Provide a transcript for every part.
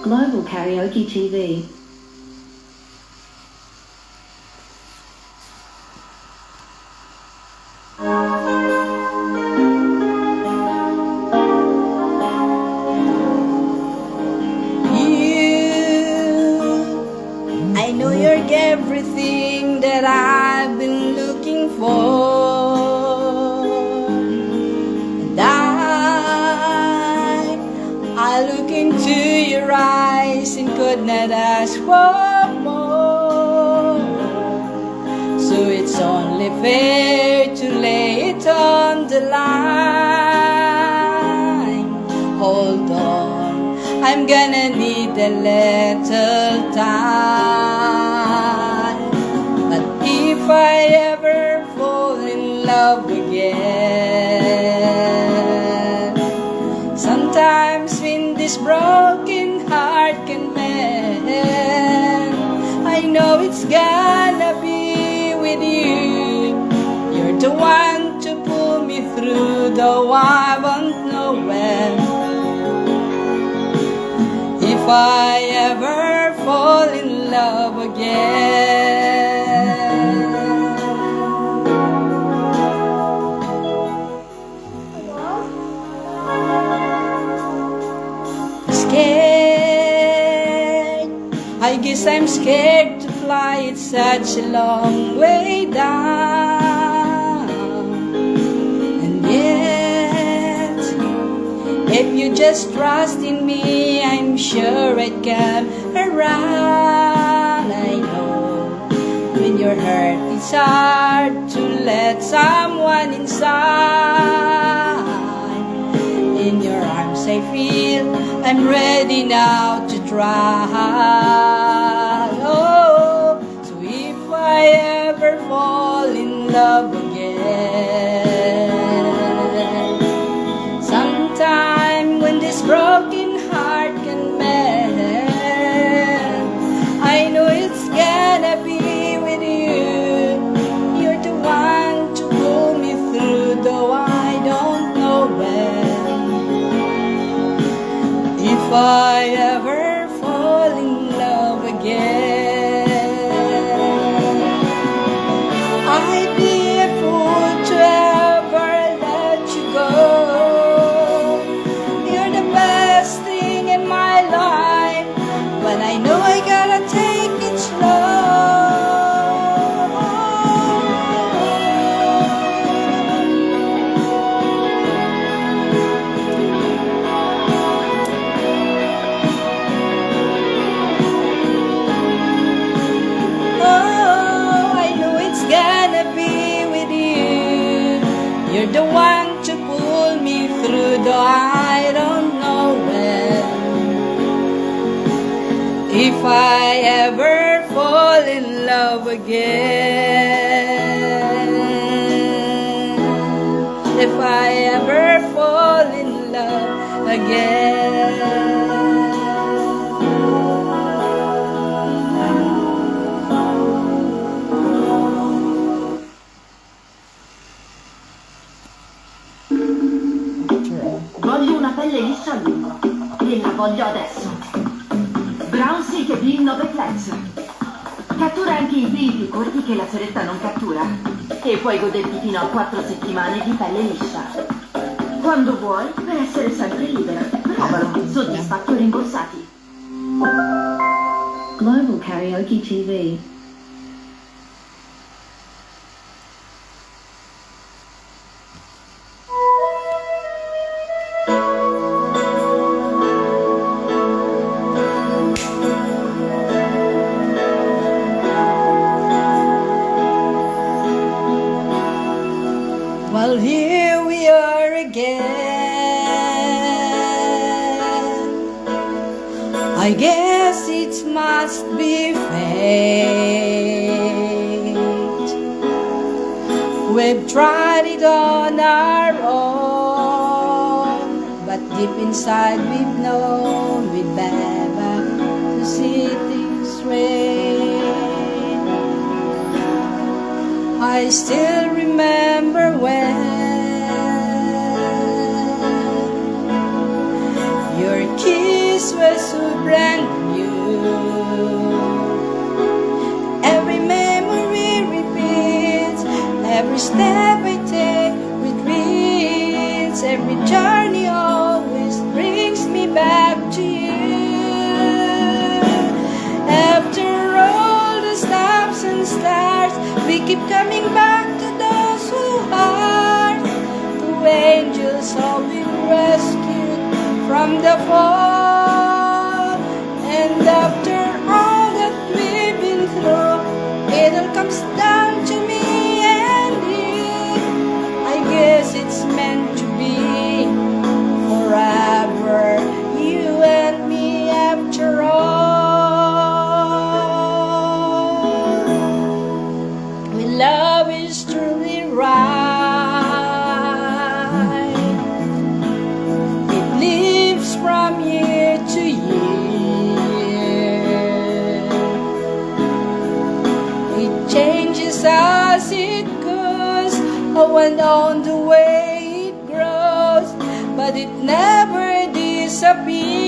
Global Karaoke TV. I know you're everything that I've been looking for. And I look into your eyes and could not ask for more. So it's only fair to lay it on the line. Hold on, I'm gonna need a little time. But if I ever fall in love again, sometimes when this broken heart can mend, I know it's gonna be with you. You're the one to pull me through, though I won't know when. If I ever fall in love again. Scared, I guess I'm scared to fly. It's such a long way down. And yet, if you just trust in me, I'm sure I'd come around. I know when you're hurt, it's hard to let someone inside. In your arms I feel I'm ready now to try. Oh, so if I ever fall in love again, sometime when this broken heart can mend, I know it's gonna be with you. You're the one to pull me through, though I don't know when. If I ever fall in love again, I'd be a fool to ever let you go. You're the best thing in my life, but I know I gotta take it slow. You're the one to pull me through, though I don't know when. If I ever fall in love again, if I ever fall in love again. Voglio una pelle liscia a lungo e la voglio adesso. Brown Silk Bee 9 Flex. Cattura anche i bee più corti che la soretta non cattura e puoi goderti fino a 4 settimane di pelle liscia. Quando vuoi, per essere sempre libera. Provalo, soddisfatti o rimborsati. Global Karaoke TV. Well, here we are again. I guess it must be fate. We've tried it on our own, but deep inside we've known we'd never to see things straight. I still remember when your kiss days were so brand new. Every memory repeats, every step I take retreats, every journey always brings me back to you. After all the stops and starts, we keep coming back to those who are two angels all been rescued from the fall. And after all that we've been through, it all comes down to me and you. I guess it's meant to be forever, you and me after all. When love is truly right, it lives from year to year. It changes as it goes, oh, and on the way it grows, but it never disappears.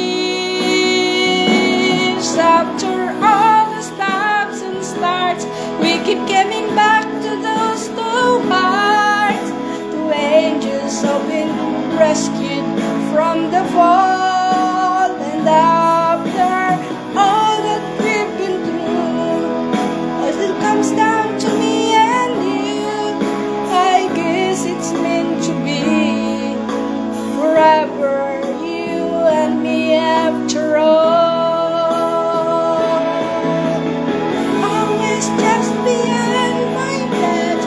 After all the stops and starts, we keep coming back to those two hearts, two angels have been rescued from the fall. And after all that we've been through, it still comes down to me and you. I guess it's meant to be forever, you and me after all. Always just beyond my bed,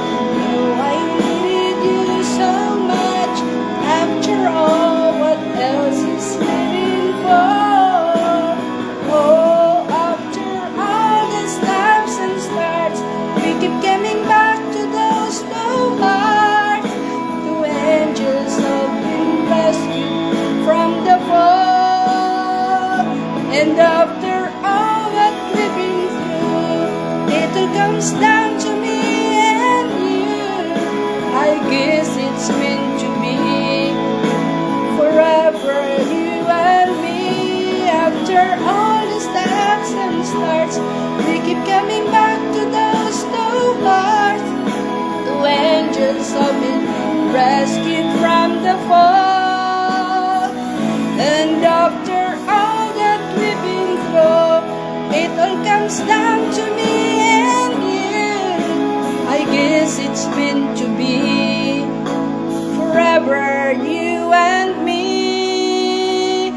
oh, I needed you so much. After all, what else is living for? Oh, after all the stops and starts, we keep coming back to those two hearts, two angels have been rescued from the fall. And after all that we've been through, it all comes down to me and you. I guess it's meant to be forever, you and me. After all the stops and starts, we keep coming back to those two hearts, two angels have been rescued from the fall. And after all that we've been through, it all comes down to me and you. I guess it's meant to be forever, you and me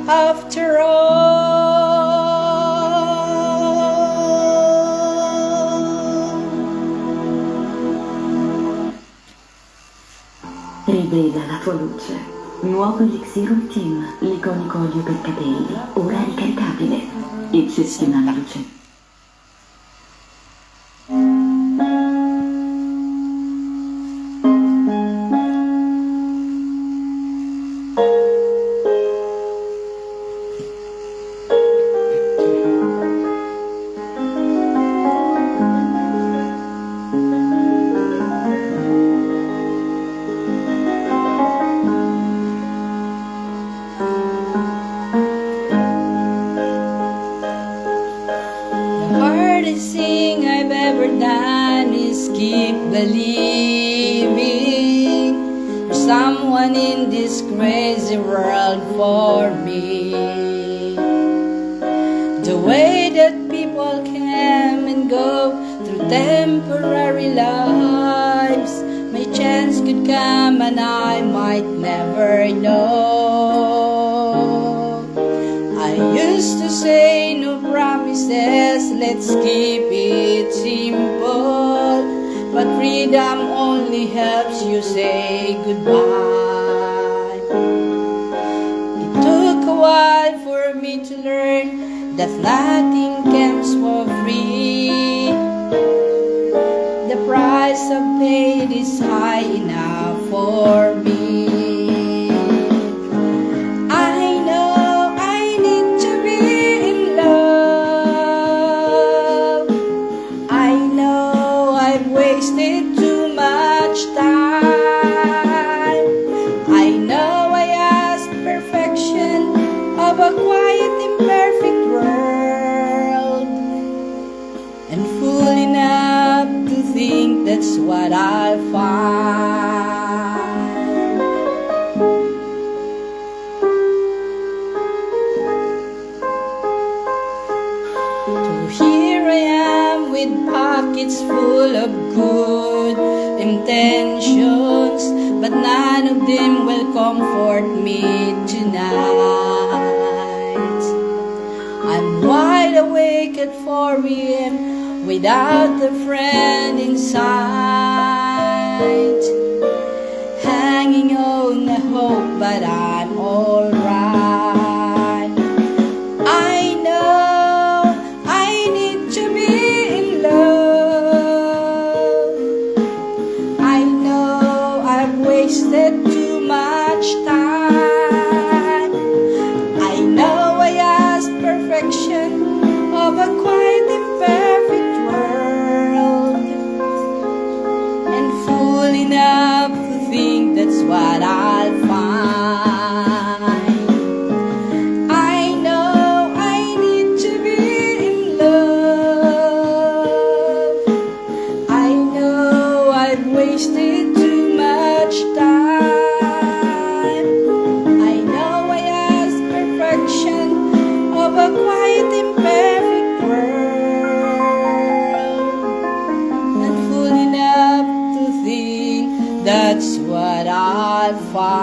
after all. Rivela la tua luce. Nuovo Elixir Ultim, l'iconico olio per capelli, ora ricaricabile. Eccezionale luce. The hardest thing I've ever done is keep believing there's someone in this crazy world for me. The way that people come and go through temporary lives, my chance could come and I might never know. I used to say no promises, let's keep it simple, but freedom only helps you say goodbye. It took a while for me to learn that nothing comes for free. The price I've paid is high enough for me. I know I need to be in love. I know I've wasted too much time. I know I asked perfection of a quiet it's full of good intentions, but none of them will comfort me tonight. I'm wide awake at 4 a.m. without a friend in sight, hanging on a hope, but I'm alright. I know I need to be in love. I know I've wasted too much time. I know I asked perfection of a quite imperfect world, and fool enough to think that's what I'll find. I know I need to be in love. I know I've wasted too much time. I know I asked perfection of a quite imperfect world, and fool enough to think that's what I'll find.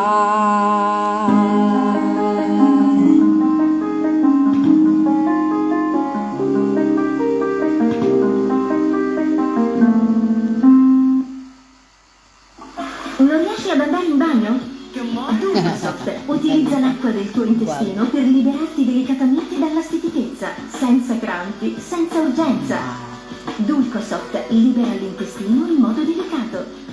Non riesci ad andare in bagno? Dulcosoft utilizza l'acqua del tuo intestino per liberarti delicatamente dalla stitichezza, senza crampi, senza urgenza. Dulcosoft libera l'intestino in modo delicato.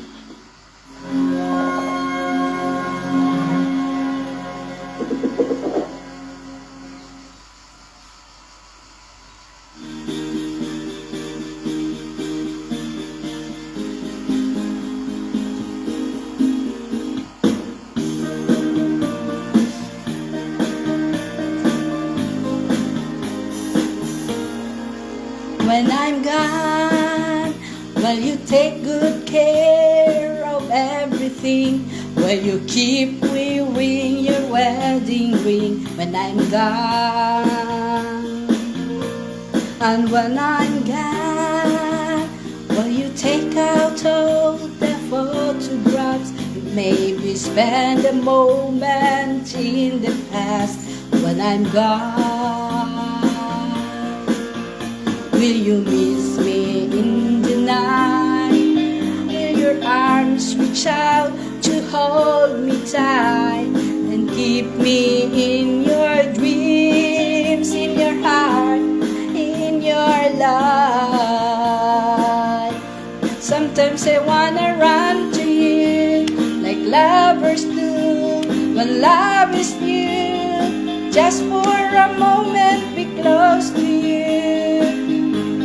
When I'm gone, will you take good care of everything? Will you keep wearing your wedding ring when I'm gone? And when I'm gone, will you take out all the photographs? Maybe spend a moment in the past when I'm gone. Will you miss me in the night? Will your arms reach out to hold me tight and keep me in your dreams, in your heart, in your life? Sometimes I wanna run to you like lovers do when love is new, just for a moment be close to you,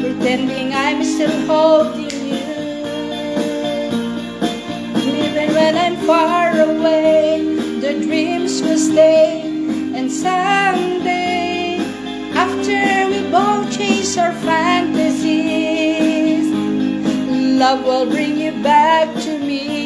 pretending I'm still holding you. Even when I'm far away, the dreams will stay. And someday, after we both chase our fantasies, love will bring you back to me.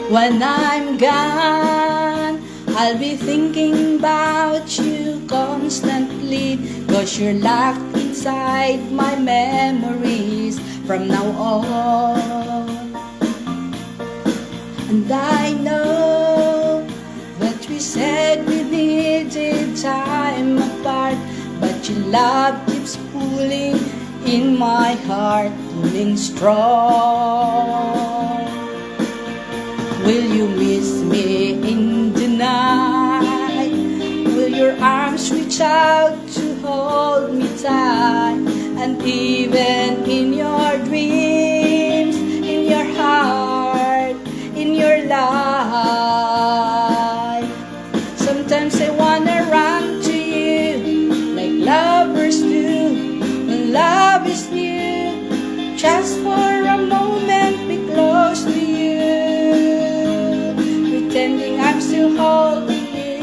When I'm gone, I'll be thinking about you constantly, 'cause you're locked inside my memories from now on. And I know that we said we needed time apart, but your love keeps pulling in my heart, pulling strong. Will you miss me in the night? Will your arms reach out to hold me tight? And even in your dreams, in your heart, in your life, sometimes I wanna run to you like lovers do when love is new, just for a moment be close to you, pretending I'm still holding you.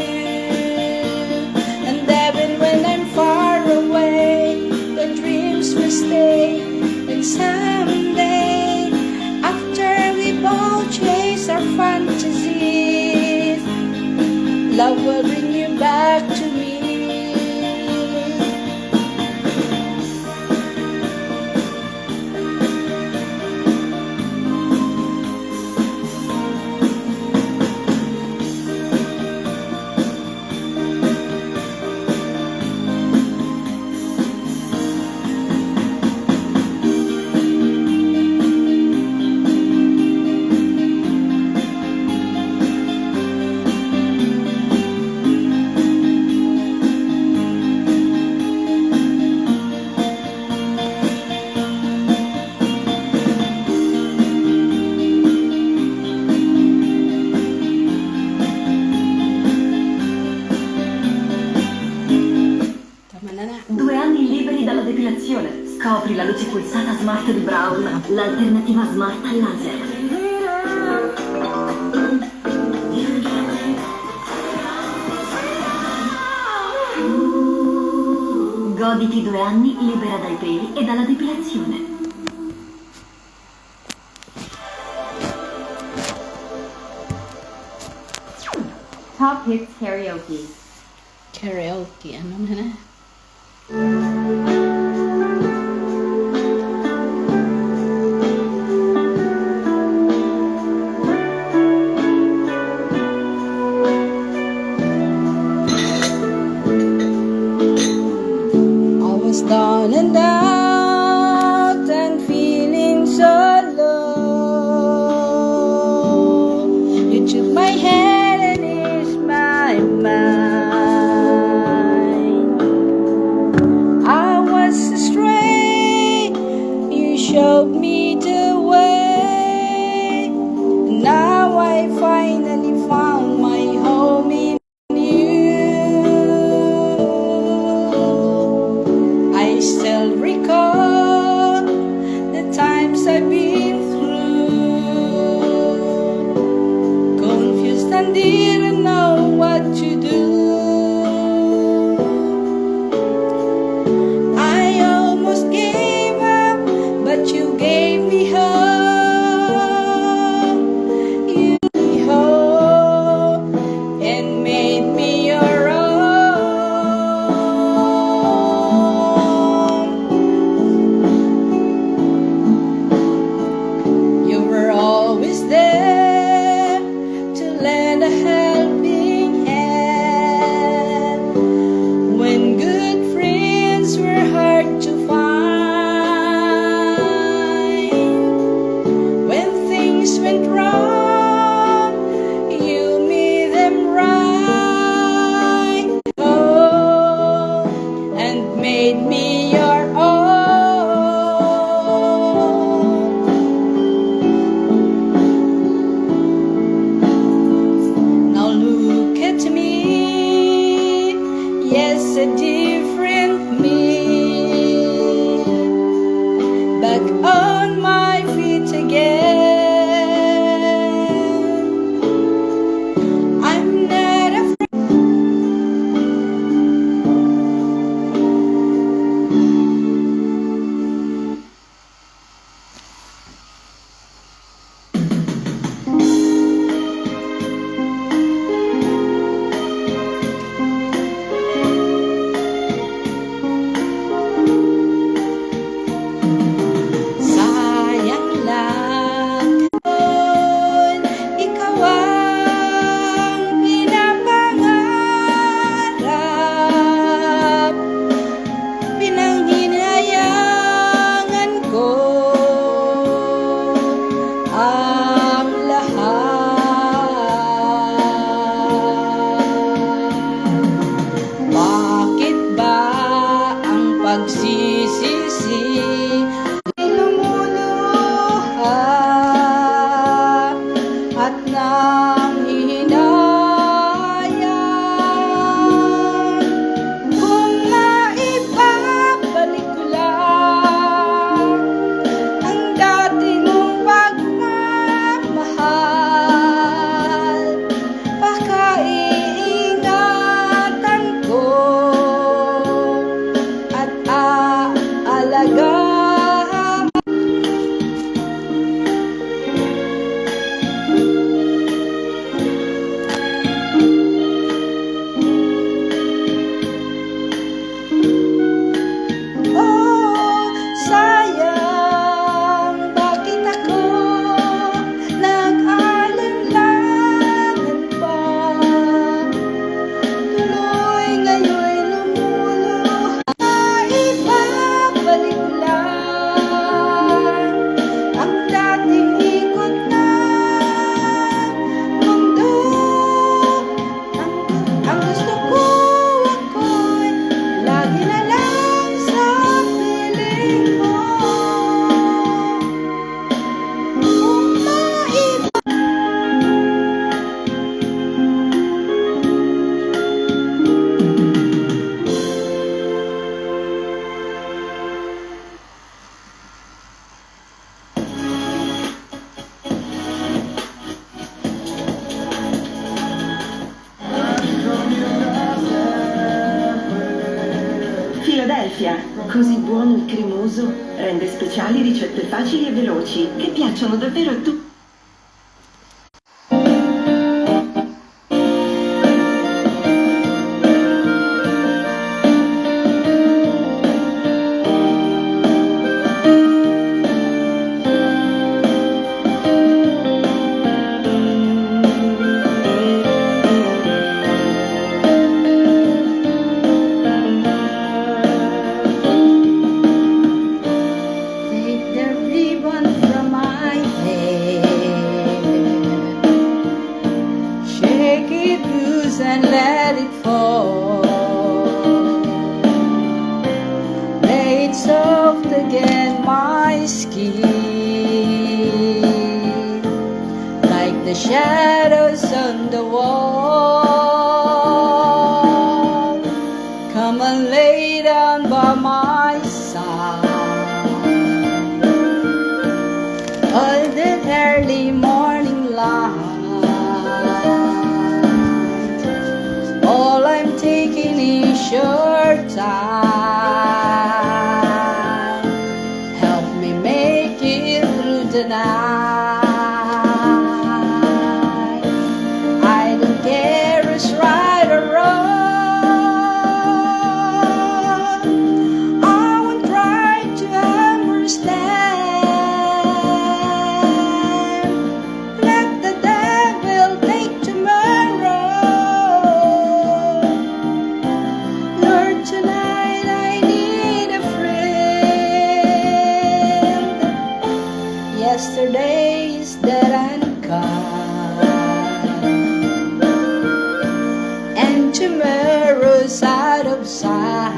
And even when I'm far away, the dreams will stay. And someday, after we both chase our fantasies, pulsata smart di Brown, l'alternativa smart al laser. Goditi 2 anni libera dai peli e dalla depilazione. Top Hits Karaoke. Karaoke, ano na? I was down and out and feeling so low. You took my hand and eased my mind. I was astray, you showed me the way. Now I finally found my home in you. I still recall the times I've been through, confused and didn't know what to do. I almost gave up, but you gave me hope. You gave me hope and made me your own. You were always there to lend a helping hand when good friends were hard to find. così buono e cremoso rende speciali ricette facili e veloci che piacciono davvero a tutti. Take the ribbon from my head, shake it loose and let it fall. Lay it soft against my skin, like the shadows on the wall. Come and lay down by my side. All the early morning light, all I'm taking is your time. Help me make it through the night. I don't care who's right or wrong, I won't try to understand. Tonight I need a friend. Yesterday is dead and gone, and tomorrow's out of sight.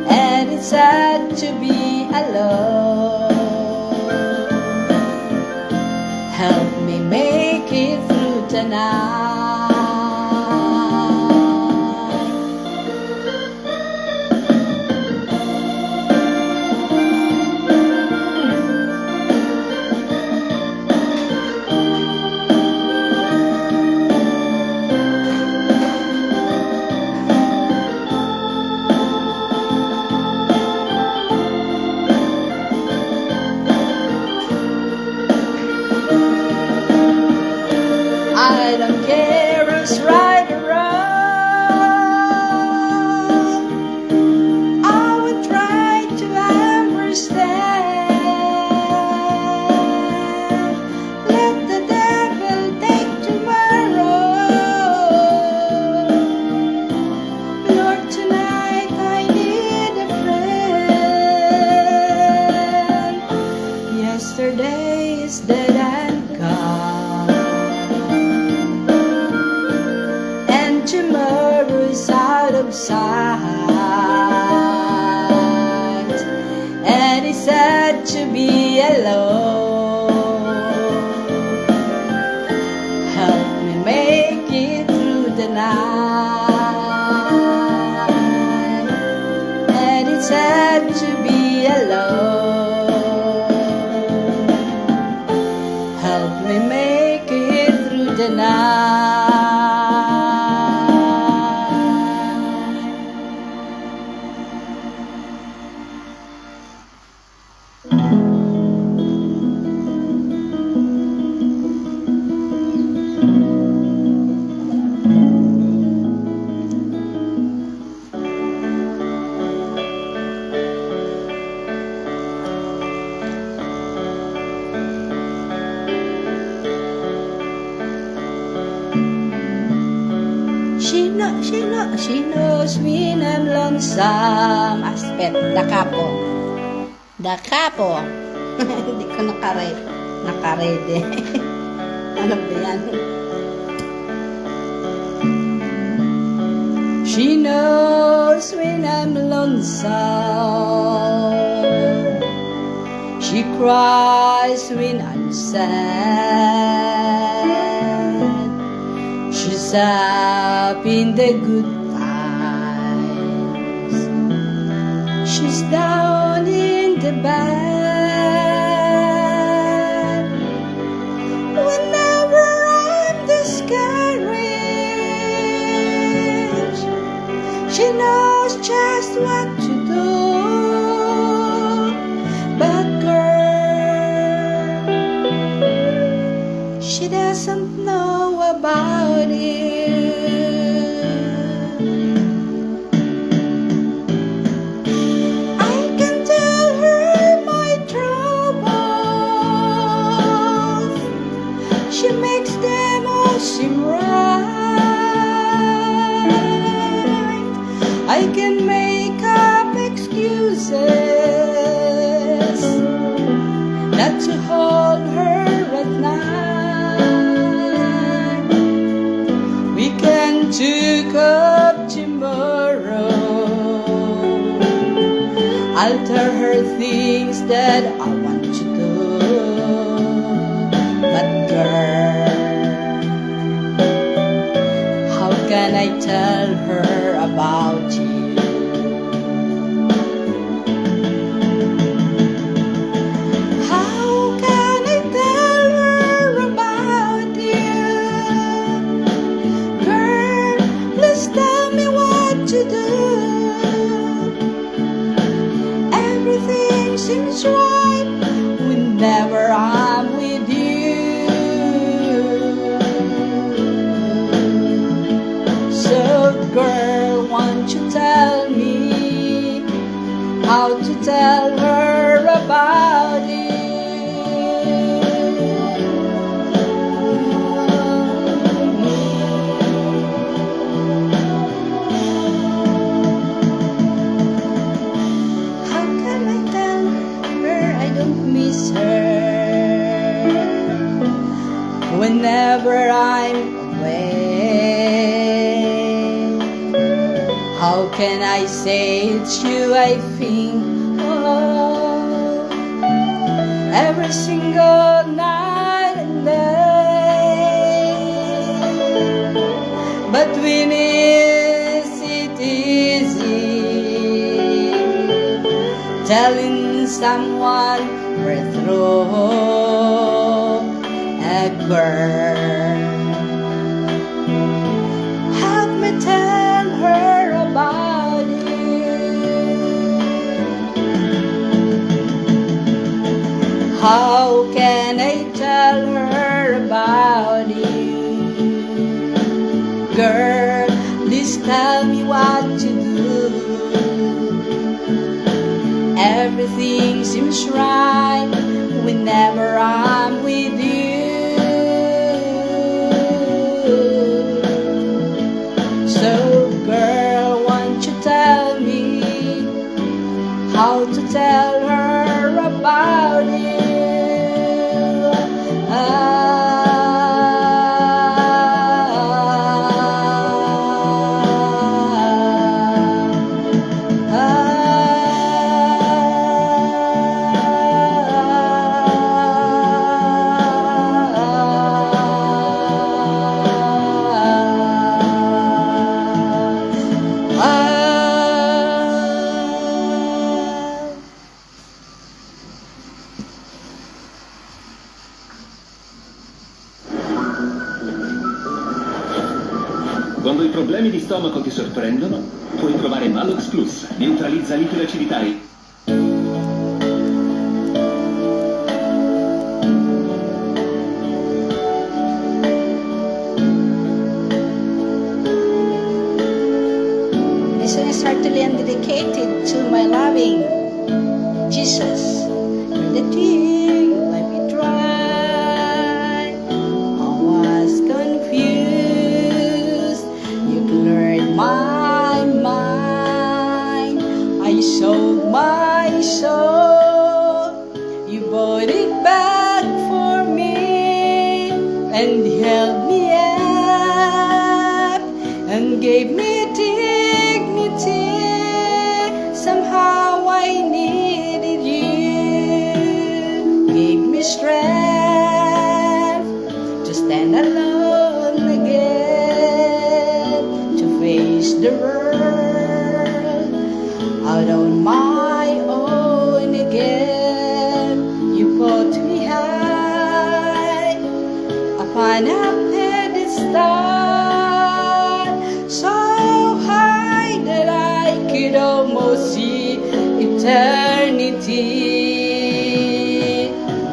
And it's sad to be alone. Help me make it through tonight. I don't care who's right or wrong, I will try to understand. Let the devil take tomorrow. Lord, tonight I need a friend. Yesterday is dead and gone, tomorrow's out of sight. And it's sad to be alone. Help me make it through the night. And it's sad to be alone. Help me make it through the night. She knows when I'm lonesome. Aspet, the capo. The capo. Hindi ko nakarede. Ano ba yan? She knows when I'm lonesome. She cries when I'm sad. She's up in the good times. She's down in the bad. Whenever I'm discouraged, she knows tell her things that I want to do. But girl, how can I tell her about you? How can I tell her about you? Girl, please tell me what to do. Everything seems right whenever I'm with you. So girl, won't you tell me how to tell her about you? How can I tell her I don't miss her whenever I'm away? How can I say it's you I think of every single night and day? But when is it easy telling someone we're through? A girl, help me tell her about you. How can I tell her about you? Girl, please tell me what to do. Everything seems right whenever I'm with you. So girl, won't you tell me how to tell her about you? Quando i problemi di stomaco ti sorprendono, puoi provare Malox Plus, neutralizza liquidi aciditari. This song is heartily and dedicated to my loving Jesus. You're the tear you let me dry. I was confused. You cleared my mind. I sold my soul. You bought it back for me and held me up and gave me dignity. Somehow I needed you. Gave me strength to stand alone again, to face the world out on my own again. You put me high upon a pedestal, so high that I could almost see eternity.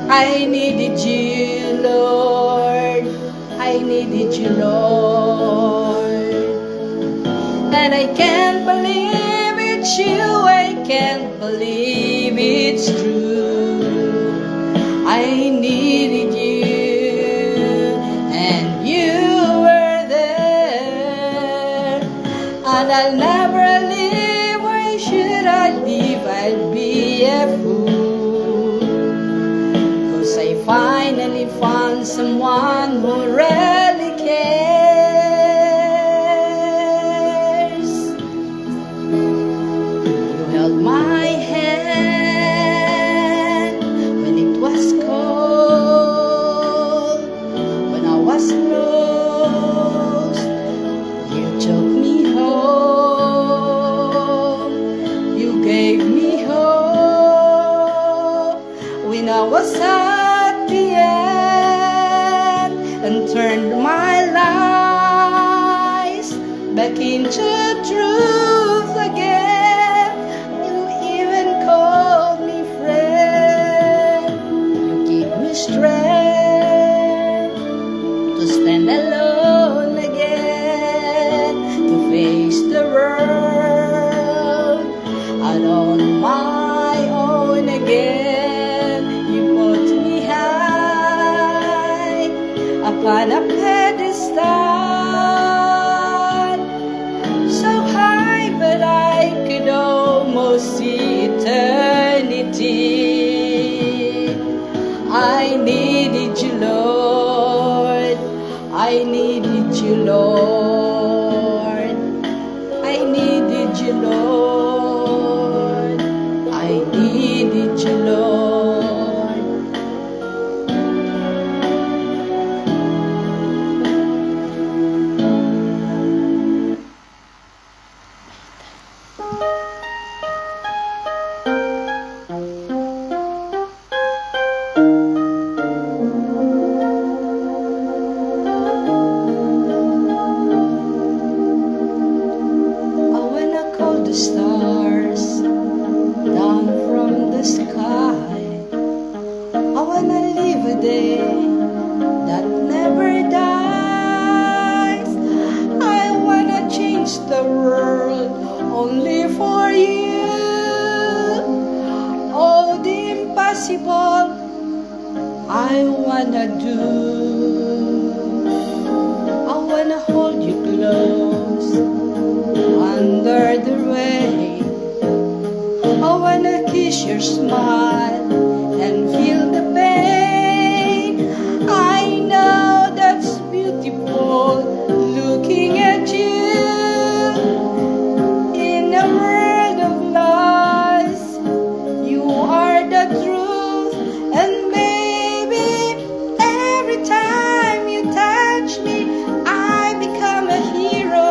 I needed you, Lord. I needed you, Lord. And I can't believe it's you. I can't believe it's true. I needed you, and you were there. And I'll never leave. Why should I leave? I'd be a fool. 'Cause I finally found someone who really cares. You held my hand when I was at the end and turned my lies back into truth again. You even called me friend. You gave me strength to stand alone again, to face the world out on my own again. You put me high upon a pedestal, so high that I could almost see eternity. I needed you, Lord. I needed you, Lord. I needed you, Lord. I needed you, Lord. I wanna call the stars down from the sky. I wanna live a day that never dies. I wanna change the world only for you. All the impossible I wanna do. I wanna hold you close under the rain. I wanna kiss your smile and feel the pain. I know that's beautiful looking at you in a world of lies. You are the truth, and baby, every time you touch me, I become a hero.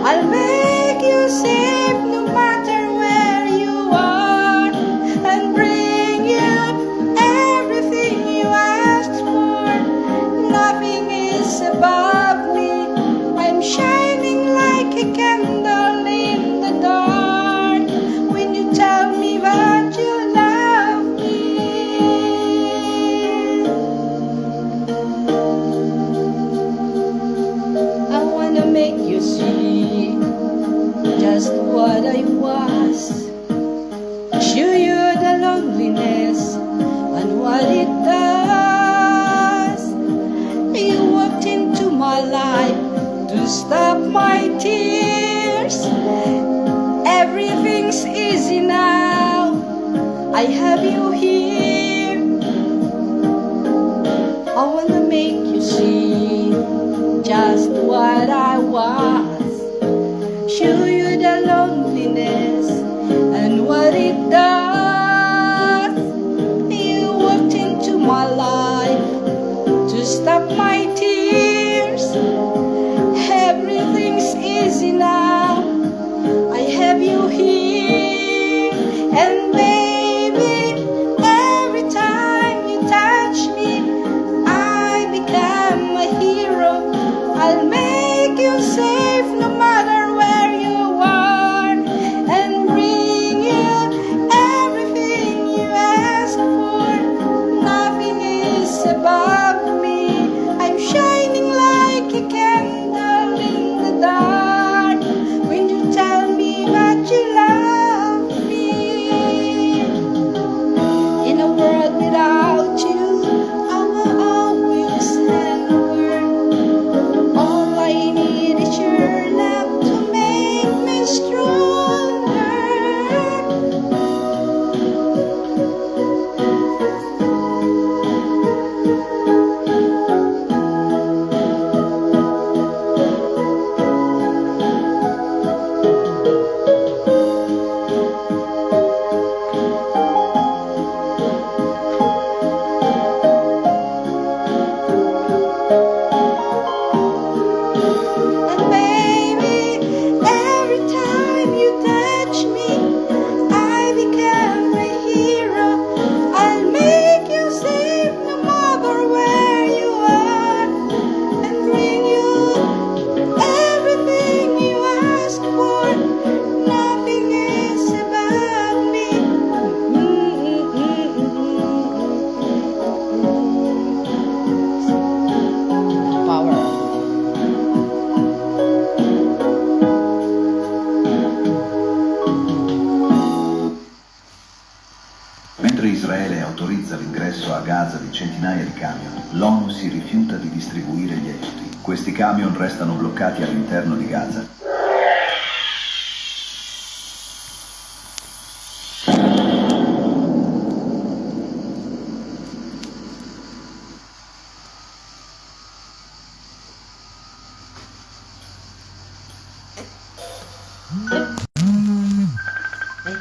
I'll make you safe no matter where you are, and bring you everything you asked for. Nothing is above me. I'm shining like a candle in the dark when you tell me that you love me. I wanna make you see just what I was, show you the loneliness and what it does. You walked into my life to stop my tears. Everything's easy now, I have you here. I wanna make you see just what I was, show you the loneliness and what it does. You walked into my life to stop my tears. Everything's easy now, I have you here. And baby, every Mentre Israele autorizza l'ingresso a Gaza di centinaia di camion, l'ONU si rifiuta di distribuire gli aiuti. Questi camion restano bloccati all'interno di Gaza.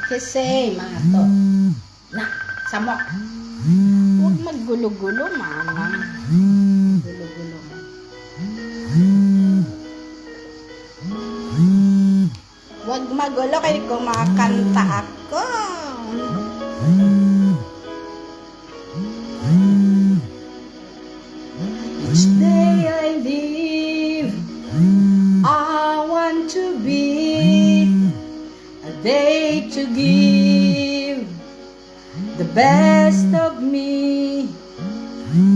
Kasi, mga to. Na, samok. Huwag maggulo-gulo, mama. Gulo-gulo. Huwag magulo kayo kumakanta ako. Each day I live, I want to be a day to give the best of me.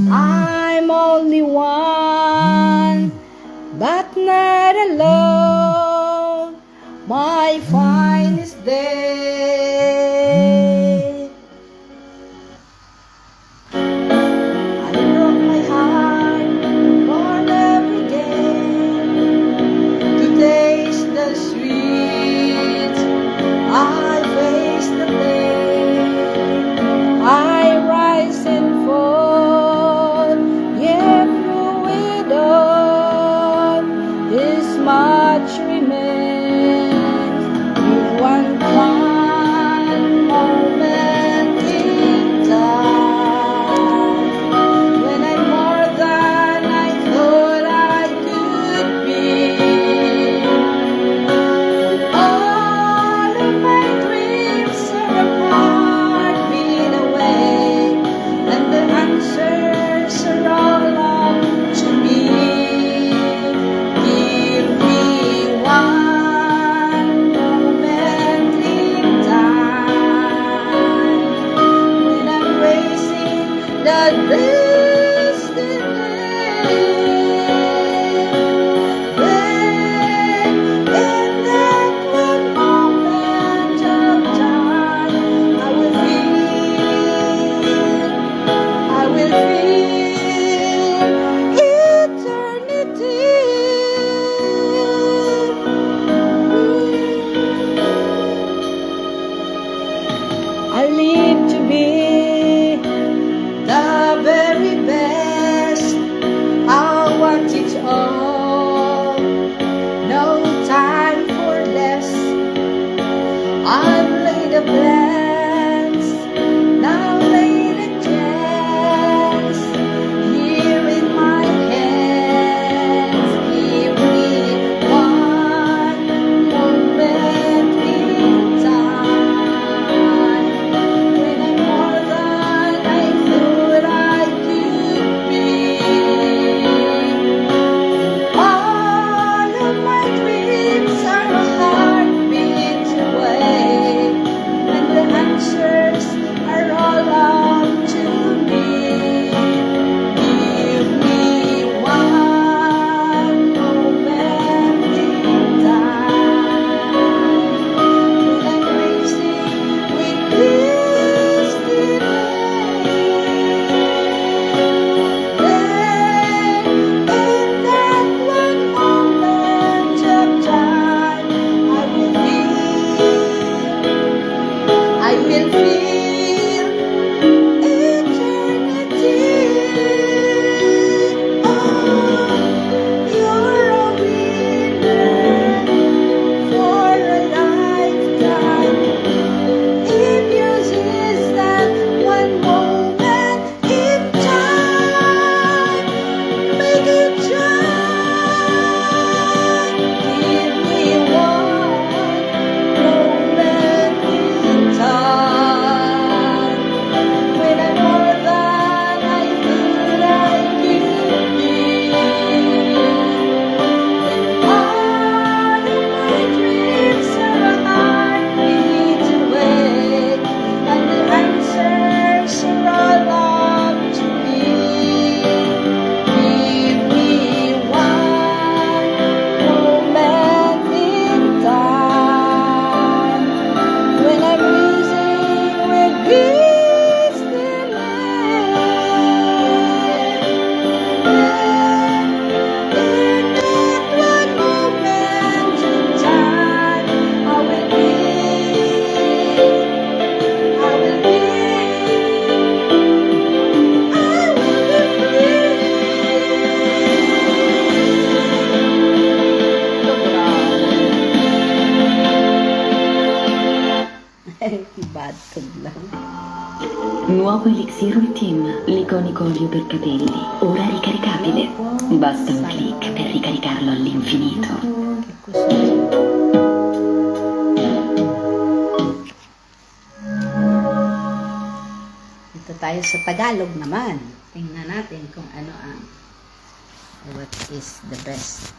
I'm only one, but not alone. My finest day. I broke my heart for every day to taste the sweet. I face the pain, I rise and fall, yet through it all, this much remains. Nuovo elixir ultime, l'iconico olio per capelli, ora ricaricabile. Basta un clic per ricaricarlo all'infinito. Dito tayo sa Tagalog naman. Tingnan natin kung ano ang what is the best.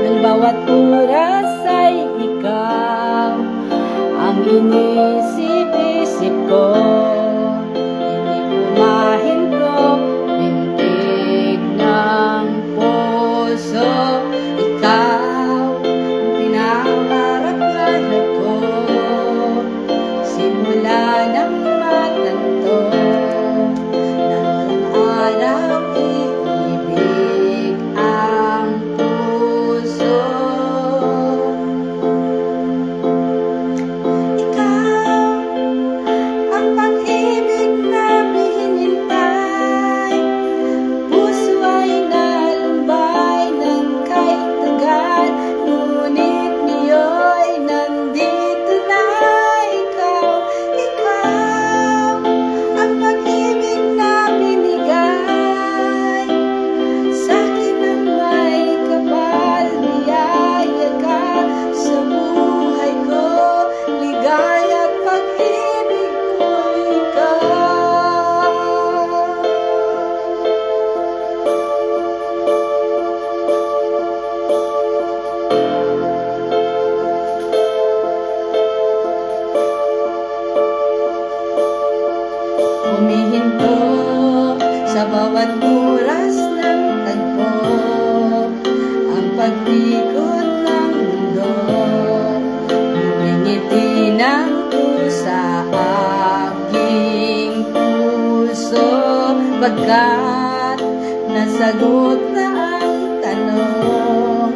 Ng bawat oras ay ikaw ang inisip-isip ko. Hindi ko mahinto, bintig ng puso. Ikaw ang pinakarap-karap ko. Simula ng matanto na walang araw iibig ang puso. Ikaw ang pag-ibig na hinihintay. Puso ay nalumbay ng kahit tagal, ngunit ngayon nandito na ikaw. Ikaw ang pag-ibig na binigay sa'kin ng may kapal. Biyaya ka sa buhay ko, ligaya at pag-ibig ko ikaw. Humihinto sa bawat oras ng tagpo ang pag-ikot ng mundo. Ngumingiti ng sa aking puso, pagkat nasagot na ang tanong.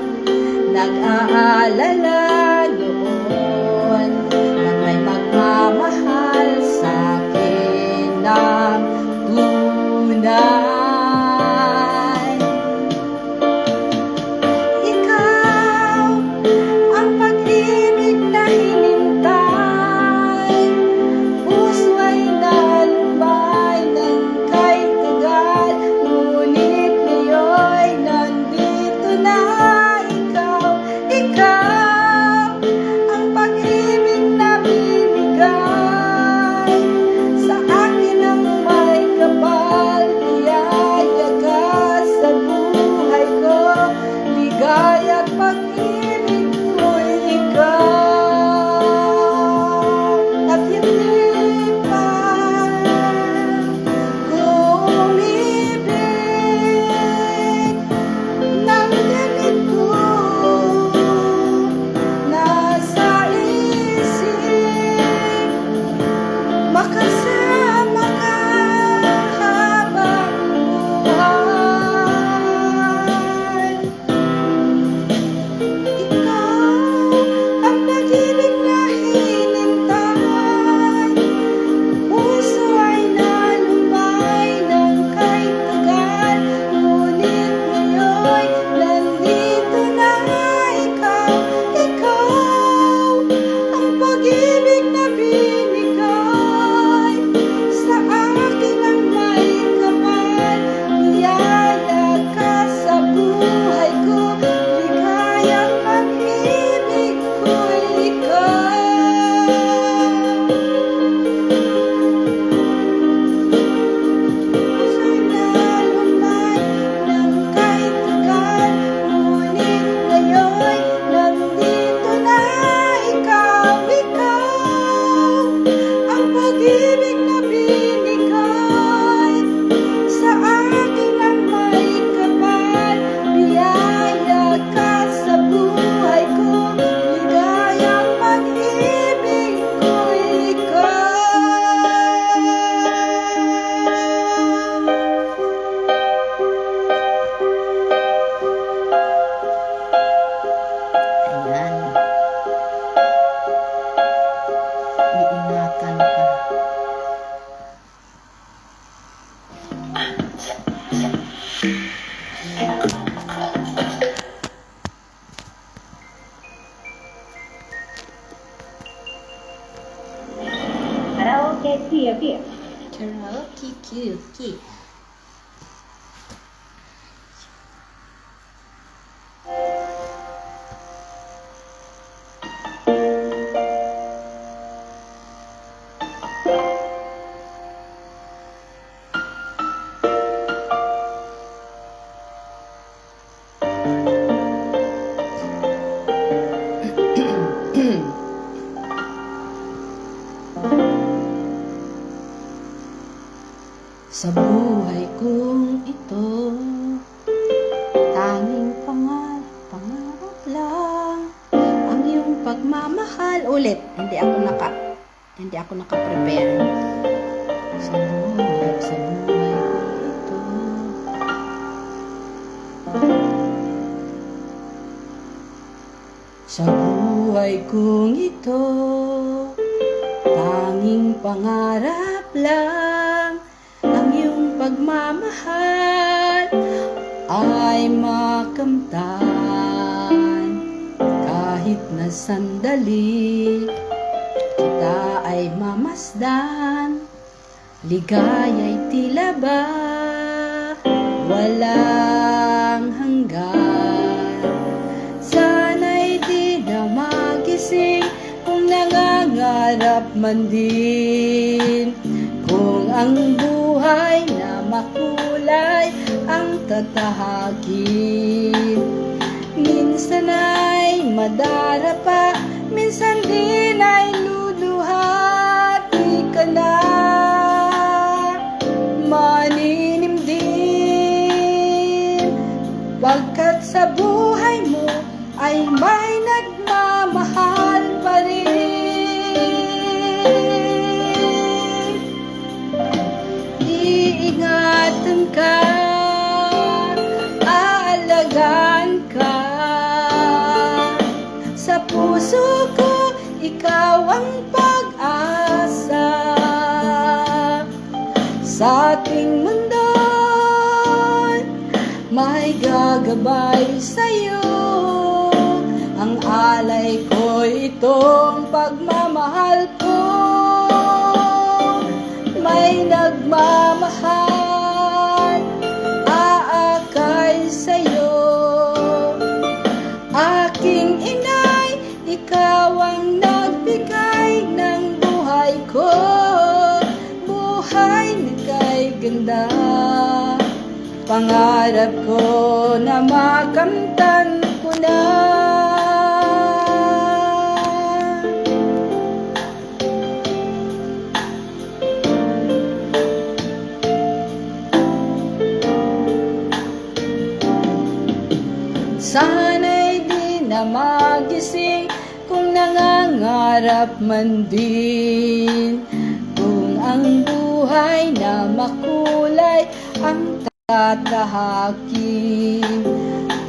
Nag-aalala noon na may magmamahal sa'kin ng tunay. Ikaw ang pag-ibig na hinintay. Puso ay nalumbay ng kahit tagal, ngunit ngayon nandito na ikaw. Ikaw Karaoke, karaoke. Sa buhay kong ito, tanging pangarap lang ang iyong pagmamahal. Ulit, hindi ako naka-prepare. Sa buhay kong ito, tanging pangarap lang ang iyong pagmamahal ay makamtan. Kahit na sandali kita ay mamasdan, ligaya'y tila ba walang hanggan. Sana'y di na magising kung nangangarap man din, kung ang buhay na makulay ang tatahakin. Minsan ay madarapa, minsan din ay luluha. Di ka na maninimdim, pagkat sa buhay mo ay may nagmamahal pa rin. Iingatan ka, aalagaan ka. Sa puso ko, ikaw ang pag-asa. Sa ating mundo, may gagabay sa'yo. Ang alay ko, itong pagmamahal ko. May nagmamahal, aakay sa'yo. Aking inay, ikaw ang nagbigay ng buhay ko. Buhay na kay ganda, pangarap ko na makamtan ko na. Sana'y di na magising kung nangangarap man din, kung ang buhay na makulay ang tatahakin.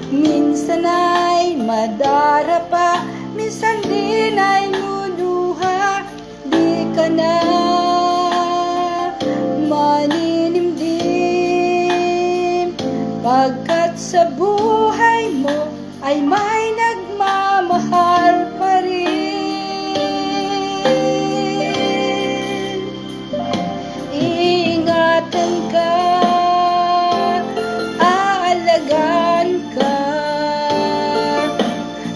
Minsan ay madarapa, minsan din ay luluha. Di ka na maninimdim, pagkat sa buhay mo ay may nagmamahal pa rin. Iingatan ka, aalagaan ka.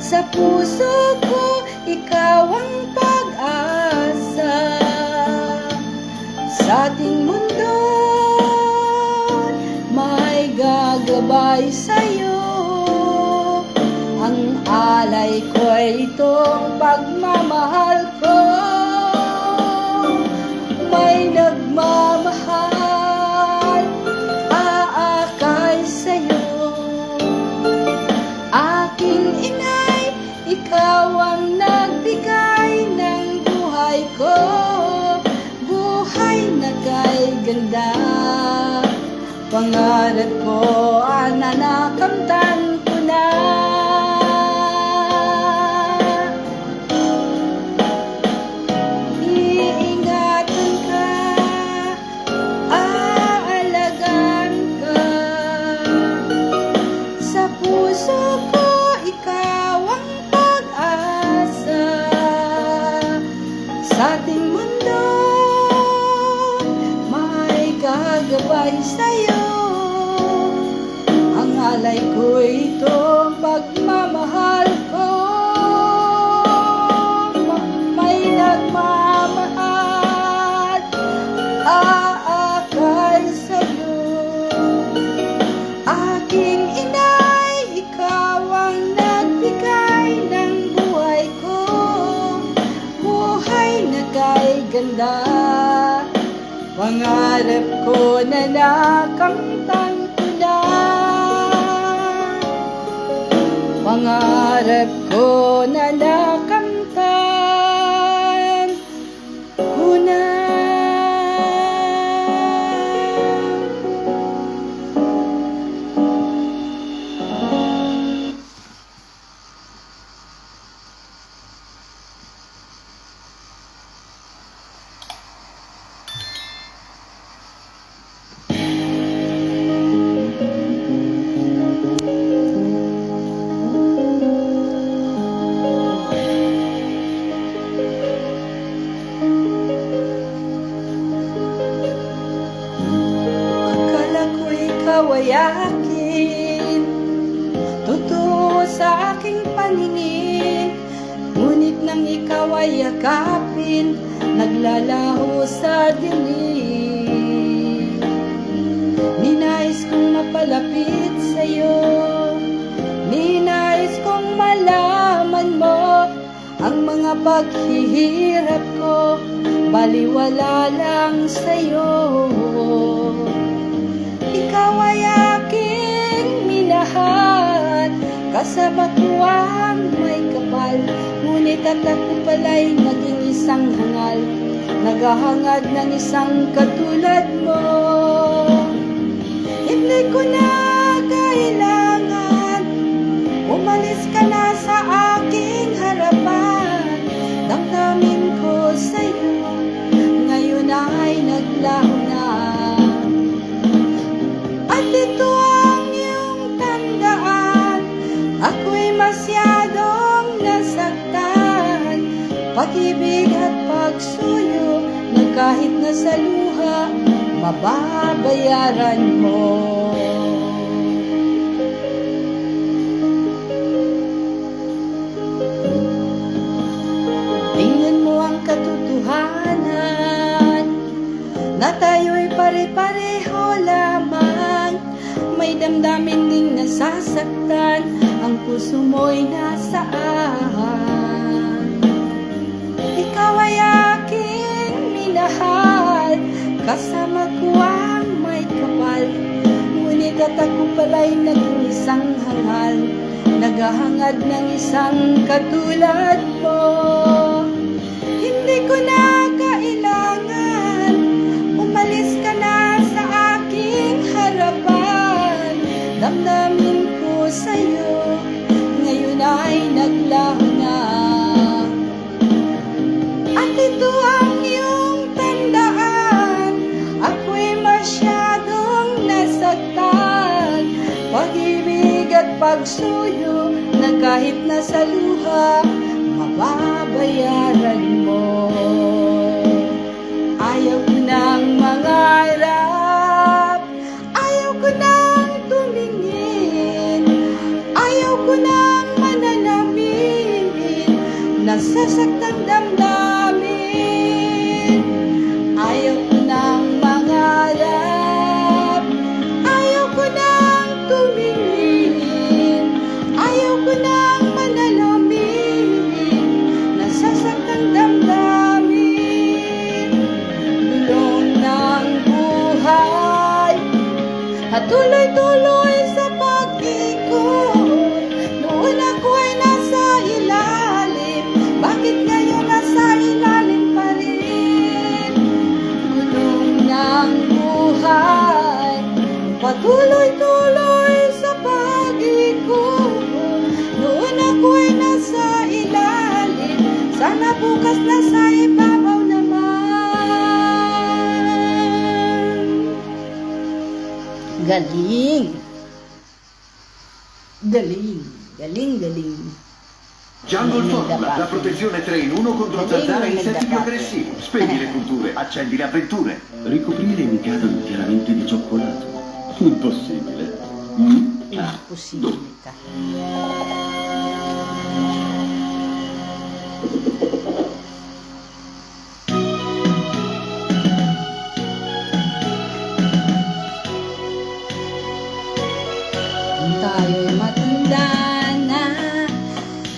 Sa puso ko, ikaw ang pag-asa. Sa ating mundo, may gagabay sa'yo. Ang alay ko'y itong pagmamahal ko. May nagmamahal, aakay sa'yo. Aking inay, ikaw ang nagbigay ng buhay ko. Buhay na kay ganda, pangarap ko na nakamtan ko na. Iingatan ka, aalagaan ka. Sa puso ko, ikaw ang pag-asa. Sa ating mundo, gagabay sa'yo. Ang alay ko'y itong pagmamahal ko. May nagmamahal, aakay sa'yo. Aking inay, ikaw ang nagbigay ng buhay ko. Buhay na kay ganda. Pangarap ko na nakamtan ko na. Pangarap ko na nakamtan ko na. Ay akin, totoo sa aking paningin. Ngunit nang ikaw ay yakapin, naglalaho sa dilim. Ninais kong mapalapit sa'yo, ninais kong malaman mo ang mga paghihirap ko, baliwala lang sa'yo. Ikaw ay aking minahal, kasama ko ang may kapal. Ngunit at ako pala'y naging isang hangal, naghahangad ng isang katulad mo. Hindi ko na kailangan, umalis ka na sa aking harapan. Damdamin ko sa'yo, ngayon ay naglaho na. At ito ang iyong tandaan, ako'y masyadong nasaktan. Pag-ibig at pagsuyo na kahit nasa luha, mababayaran mo. Tingnan mo ang katotohanan, na tayo'y pare-pareho lamang. May damdamin ding nasasaktan, ang puso mo'y nasaan. Ikaw ay aking minahal, kasama ko ang may kapal. Ngunit at ako pala'y naging isang hangal, naghahangad ng isang katulad mo. Hindi ko na kailangan, umalis ka na sa aking harapan. Damdamin ko sa'yo, ngayon ay naglaho na. At ito ang iyong tandaan, ako'y masyadong nasaktan. Pag-ibig at pagsuyo na kahit nasa luha, mababayaran mo. Ayaw ko nang mangarap, ayaw ko nang tumingin, ayaw ko nang manalamin, nasasaktang damdamin. Ayaw ko nang mangarap, ayaw ko nang tumingin, ayaw ko nang manalamin, nasasaktang damdamin. Bulong ng buhay at tuloy-tuloy sa pag-ikot. Noon ako'y nasa ilalim, bakit ngayon nasa ilalim pa rin? Bulong ng buhay, patuloy-tuloy sa pag-ikot. Noon ako'y nasa ilalim, sana bukas nasa ibabaw naman. Galing! Galing! Galing! Galing! Jungle Formula, la protezione 3 in 1 contro zanzara e insetti più aggressivi. Spegni le culture, accendi le avventure. Ricoprire i mikado interamente di cioccolato. Impossibile. Possibilità. Kung tayo'y matanda na,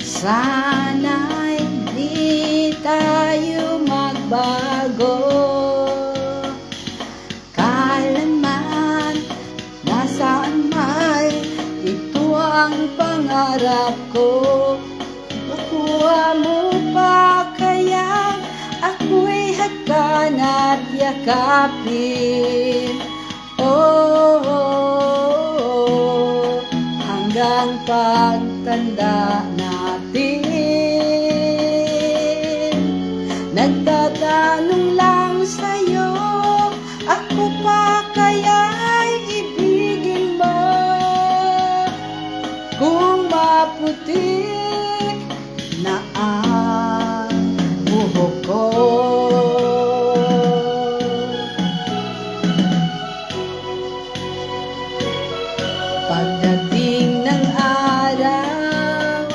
sana'y di tayo magbago. Kailanman, nasaan may, ito ang pangarap ko. Makuha mo pa kaya ako'y hagan at yakapin. Hanggang pagtanda natin, nagtatanong lang sa'yo, ako pa kaya'y ibigin mo? Kung maputi na ang buhok ko, pagdating ng araw,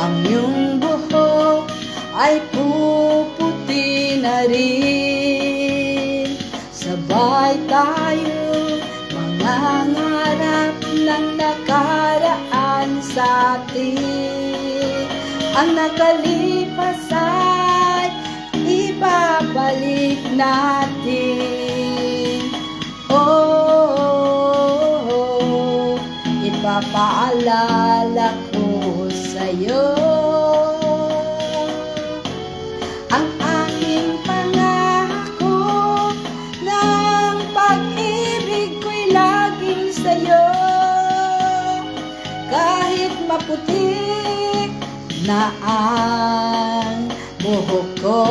ang iyong buhok ay puputi na rin. Sabay tayo mangangarap ng nakaraan sa atin. Ang nakalipas ay ibabalik natin. Ipapaalala ko sa'yo ang aking pangako ng pag-ibig ko'y laging sa'yo. Kahit maputi na ang buhok ko,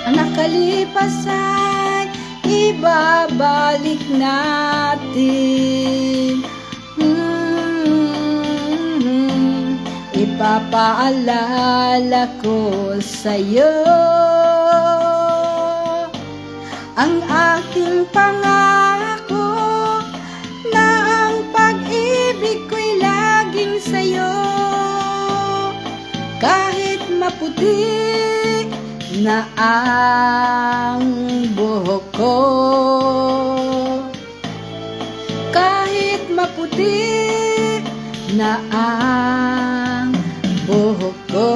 ang nakalipas ay ibabalik natin. Ipapaalala ko sa'yo ang aking pangako na ang pag-ibig ko'y laging sa'yo. Kahit maputi na ang buhok ko, kahit maputi na ang buhok ko.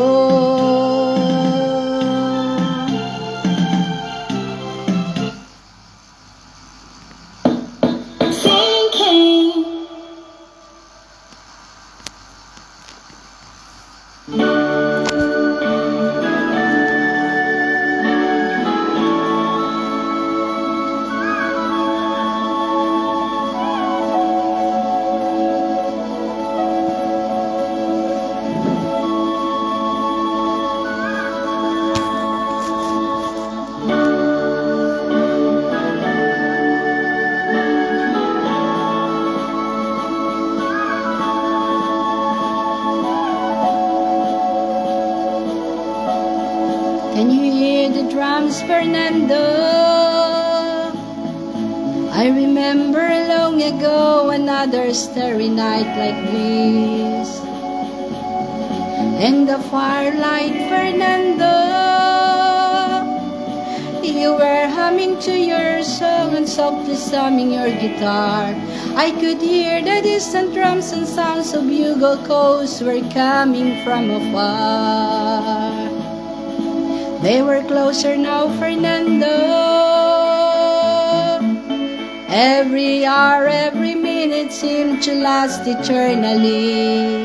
Can you hear the drums, Fernando? I remember long ago another starry night like this. In the firelight, Fernando, you were humming to your song and softly strumming your guitar. I could hear the distant drums and sounds of bugle calls were coming from afar. They were closer now, Fernando. Every hour, every minute seemed to last eternally.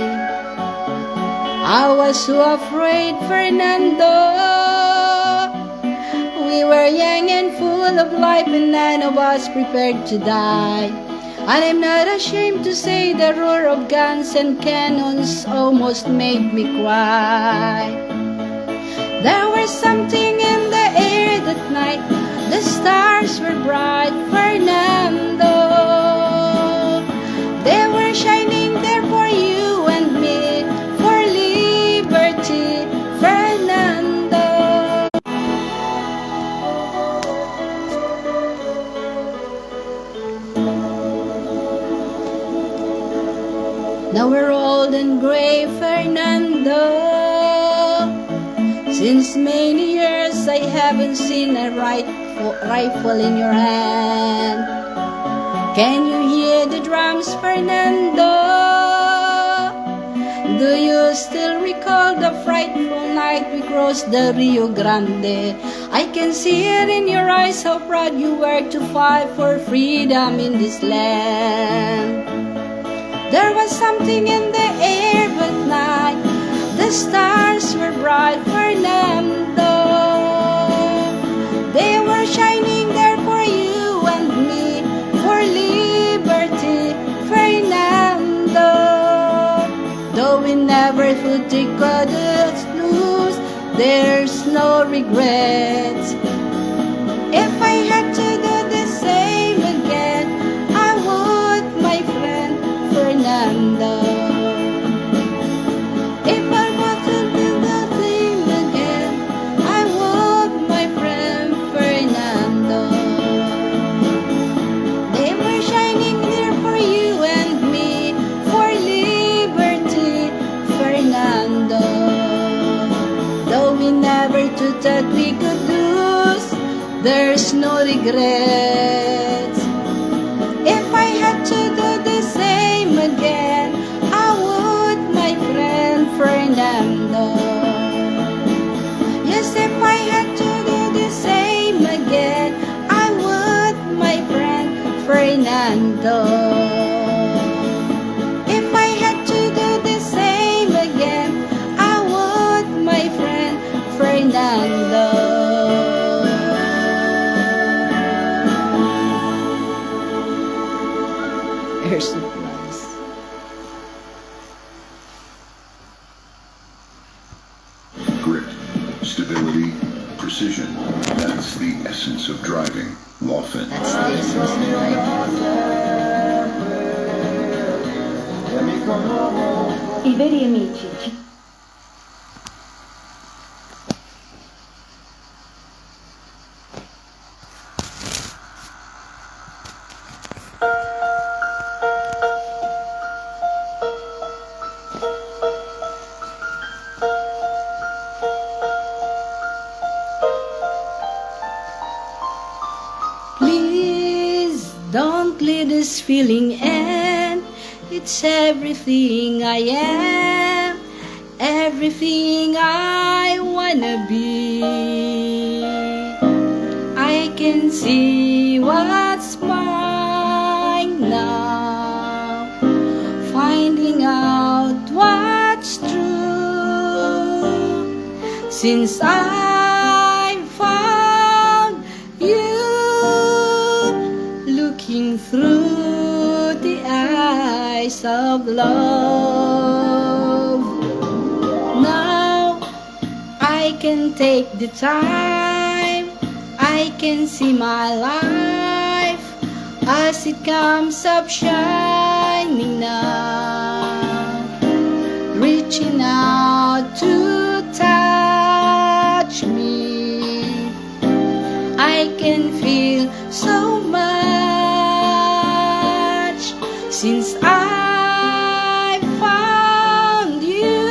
I was so afraid, Fernando. We were young and full of life, and none of us prepared to die. And I'm not ashamed to say the roar of guns and cannons almost made me cry. There was something in the air that night, the stars were bright, Fernando. They were shining there for you and me, for liberty, Fernando. Now we're old and gray, Fernando. Since many years I haven't seen a rifle in your hand. Can you hear the drums, Fernando? Do you still recall the frightful night we crossed the Rio Grande? I can see it in your eyes how proud you were to fight for freedom in this land. There was something in the air that night, the stars were bright, Fernando. They were shining there for you and me, for liberty, Fernando. Though we never thought we could lose, there's no regrets. If I had to do the same again, I would, my friend Fernando. If I were to do the same again, I would, my friend Fernando. They were shining there for you and me, for liberty, Fernando. Though we never thought that we could lose, there's no regrets. If I had to do the same again, I would, my friend Fernando. Yes, if I had to do the same again, I would, my friend Fernando. If I had to do the same again, I would, my friend Fernando. Air supplies. Grit, stability, precision. That's the essence of driving. Lawfin. That's the essence of driving. I veri amici. Please don't let this feeling end. It's everything I am, everything I wanna be. I can see what's mine now, finding out what's true. Since I found you, looking through the eyes of love. Now I can take the time, I can see my life as it comes up shining now, reaching out to touch me. I can feel so much since I found you,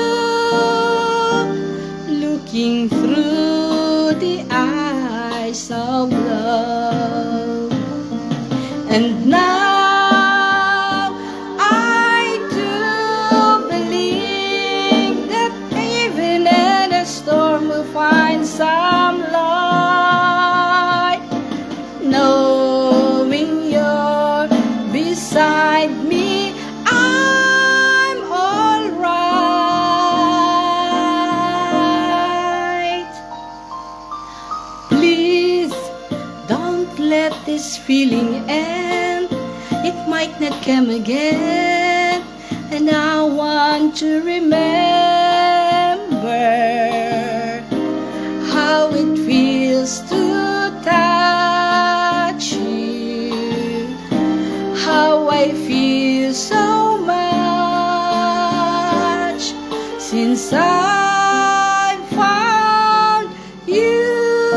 looking through the eyes of love. And now I do believe that even in a storm we'll find some light, knowing you're beside me, I'm alright. Please feeling and it might not come again. And I want to remember how it feels to touch you, how I feel so much since I found you,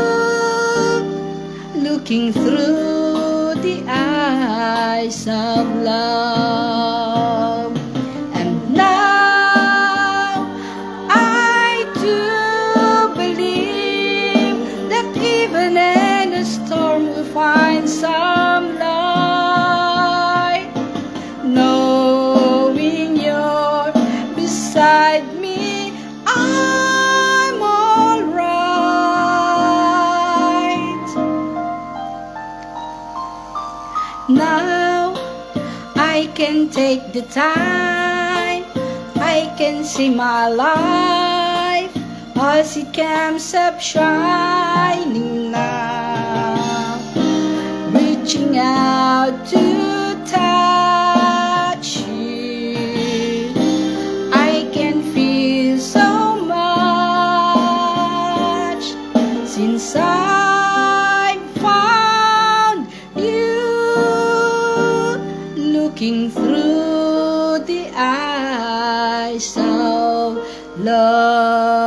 looking through the eyes of love. And now I do believe that even in a storm we'll find some light, knowing you're beside me, I'm alright. Now I can take the time, I can see my life as it comes up shining now, reaching out to touch you. I can feel so much since I found you, looking through the eyes of love.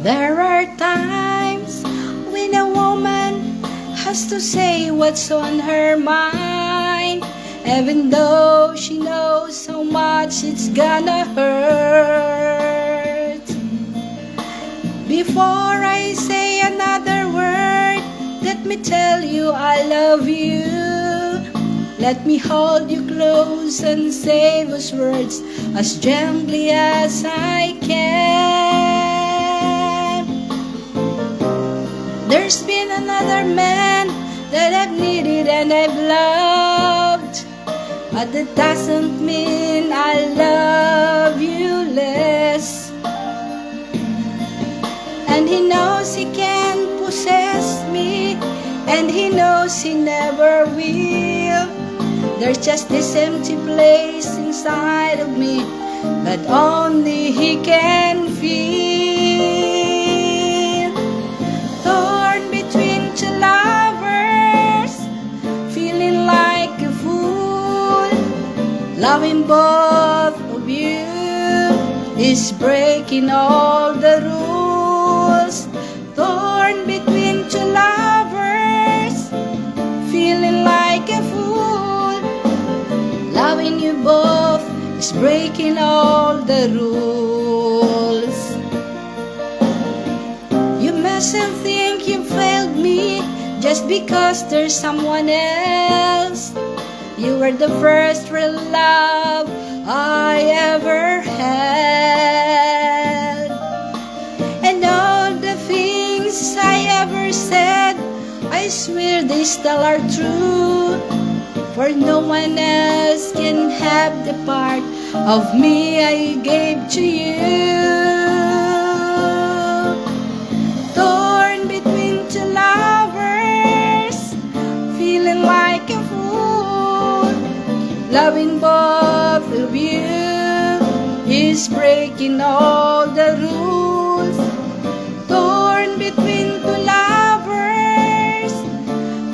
There are times when a woman has to say what's on her mind, even though she knows how much it's gonna hurt. Before I say another word, let me tell you I love you. Let me hold you close and say those words as gently as I can. There's been another man that I've needed and I've loved, but that doesn't mean I love you less. And he knows he can't possess me, and he knows he never will. There's just this empty place inside of me that only he can feel. Torn between two lovers, feeling like a fool. Loving both of you is breaking all the rules. Torn between two lovers, feeling like a fool. Loving you both is breaking all the rules. You mustn't think you failed me just because there's someone else. You were the first real love I ever had. And all the things I ever said, I swear they still are true. For no one else can have the part of me I gave to you. Torn between two lovers, feeling like a fool. Loving both of you is breaking all the rules. Torn between two lovers,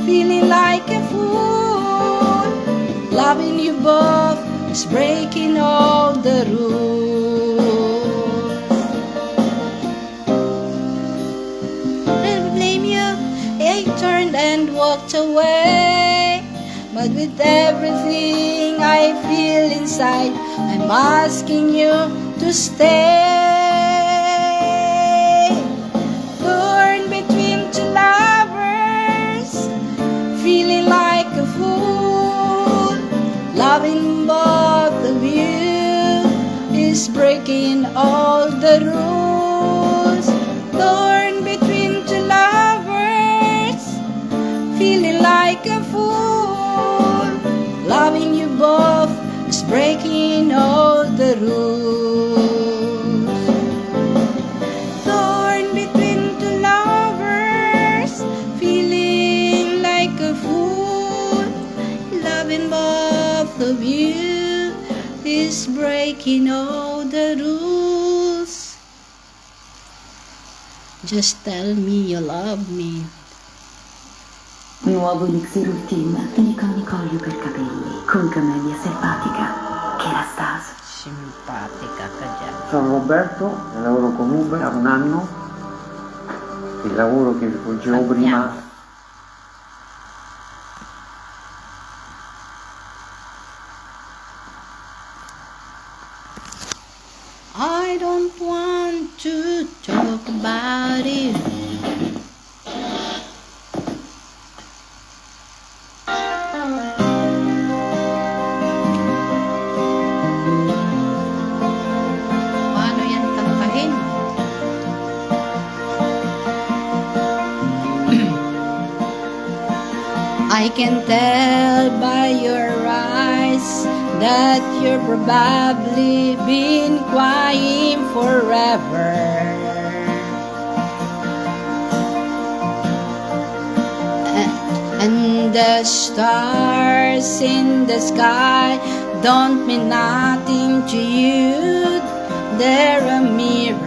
feeling like a fool. Loving you both is breaking all the rules. Don't blame you, I turned and walked away. But with everything I feel inside, I'm asking you to stay. Torn between two breaking all the rules. Torn between two lovers, feeling like a fool. Loving you both is breaking all the rules. Torn between two lovers, feeling like a fool. Loving both of you is breaking all the rules. Just tell me you love me. Nuovo elixir ultim, liconicolio per capelli, con camelia selvatica, Kerastase. Simpatica ka dyan. Sono Roberto, lavoro con Uber da un anno. Il lavoro che vi dicevo prima I don't want to talk about it. Paano yan kantahin? I can tell by your eyes that you're probably been crying forever. And the stars in the sky don't mean nothing to you. They're a mirror.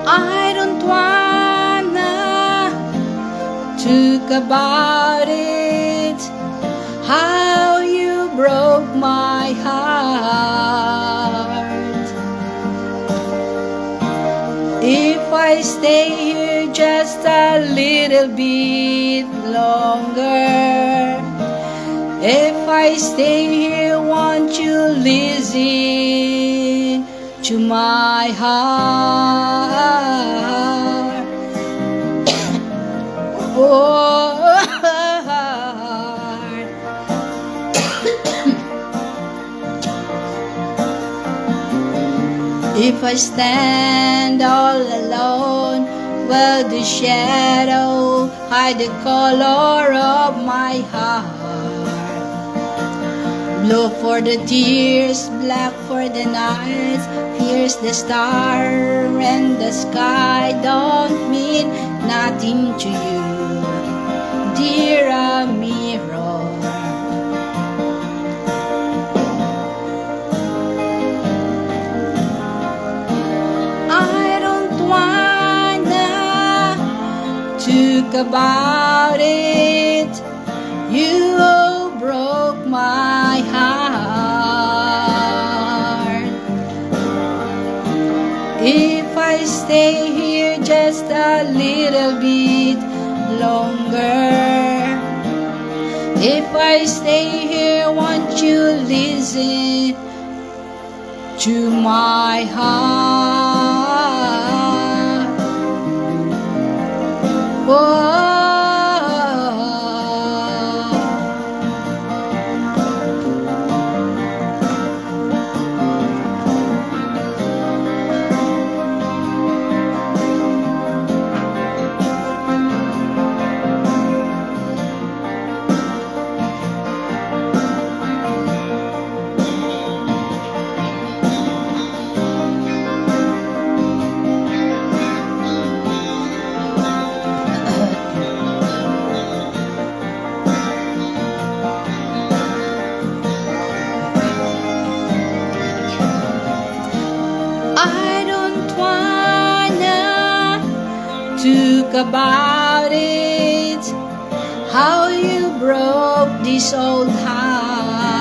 I don't wanna talk about it, how you broke my heart. If I stay here just a little bit longer, if I stay here, won't you listen to my heart? Oh, heart. If I stand all alone, will the shadow hide the color of my heart? Blue for the tears, black for the nights, here's the star and the sky don't mean nothing to you, dear mirror. I don't wanna talk about it, you broke my heart. If I stay here just a little bit longer, if I stay here, won't you listen to my heart? Oh. I don't wanna talk about it, how you broke this old heart.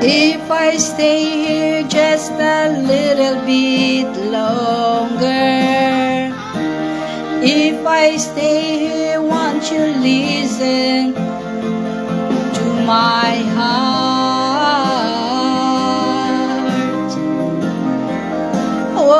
If I stay here just a little bit longer, if I stay here, won't you listen to my heart? Oh,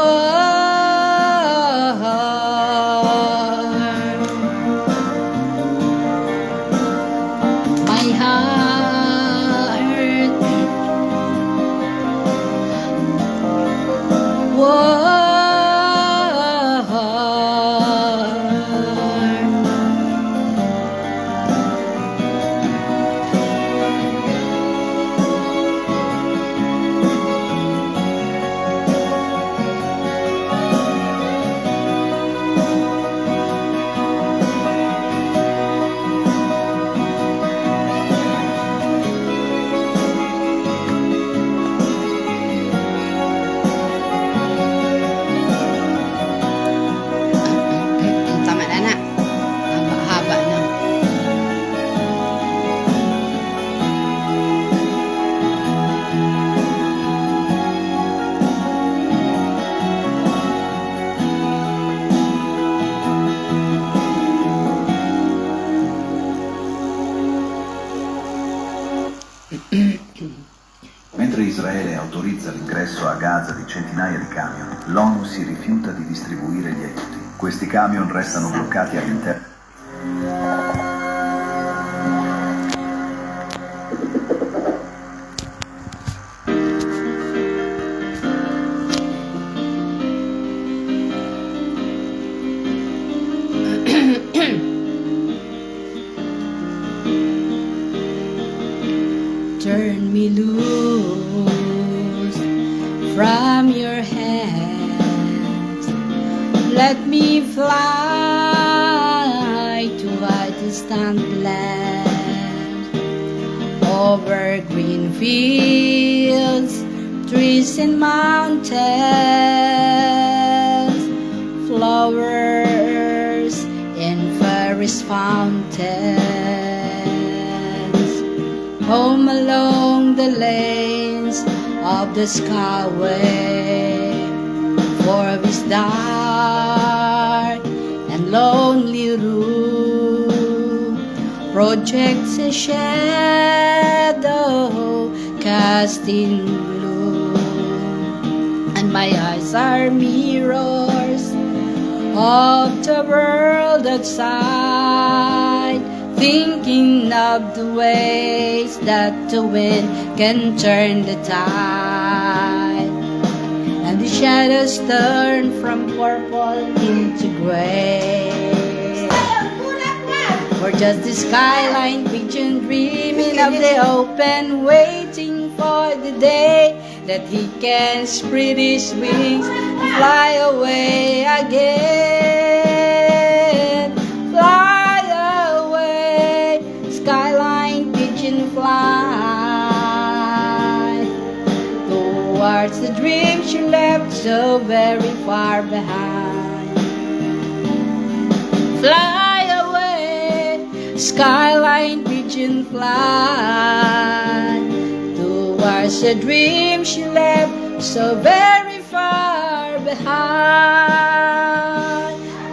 ingresso a Gaza di centinaia di camion, l'ONU si rifiuta di distribuire gli aiuti. Questi camion restano bloccati all'interno. Turn me loose from your hands. Let me fly to a distant land, over green fields, trees and mountains, flowers and forest fountains. Home along the lanes of the skyway, for this dark and lonely room projects a shadow cast in blue, and my eyes are mirrors of the world outside, thinking of the ways that the wind can turn the tide, and the shadows turn from purple into gray. For just the skyline pigeon dreaming of the open, waiting for the day that he can spread his wings and fly away again. Fly away, skyline pigeon, fly towards the dreams you left so very far behind. Fly away, skyline pigeon, fly towards the dreams you left so very far behind.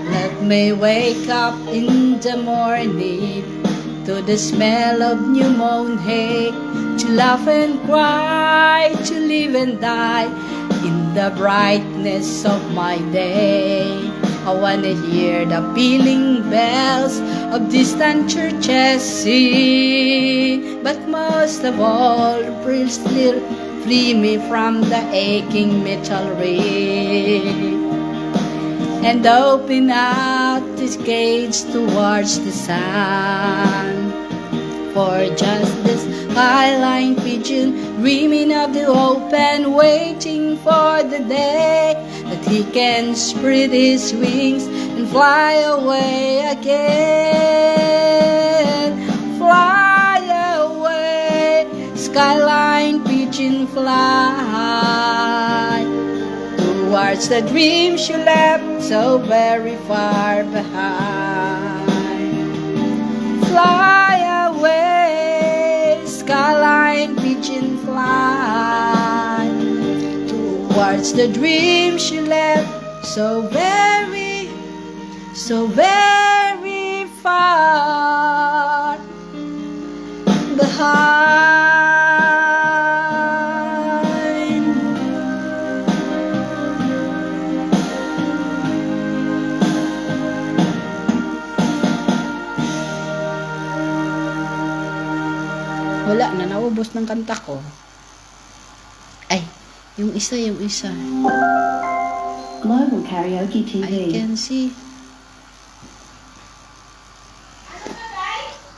Let me wake up in the morning to the smell of new mown hay, to laugh and cry, to live and die in the brightness of my day. I wanna hear the pealing bells of distant churches sing, but most of all, please free me from the aching metal ring, and open out these gates towards the sun. For just this skyline pigeon dreaming of the open, waiting for the day that he can spread his wings and fly away again. Fly away, skyline pigeon, fly towards the dreams you left so very far behind. Fly away, skyline pigeon, fly towards the dreams you left so very far behind. Wala na, naubos ng kanta ko. Ay, yung isa. Global Karaoke TV. I can see.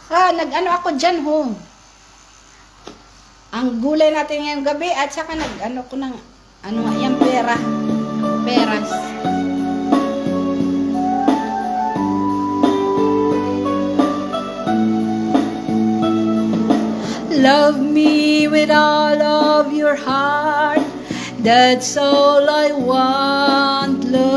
Nag-ano ako dyan, ho. Ang gulay natin ngayong gabi at saka nag-ano ko ng, yung peras. Love me with all of your heart, that's all I want, love.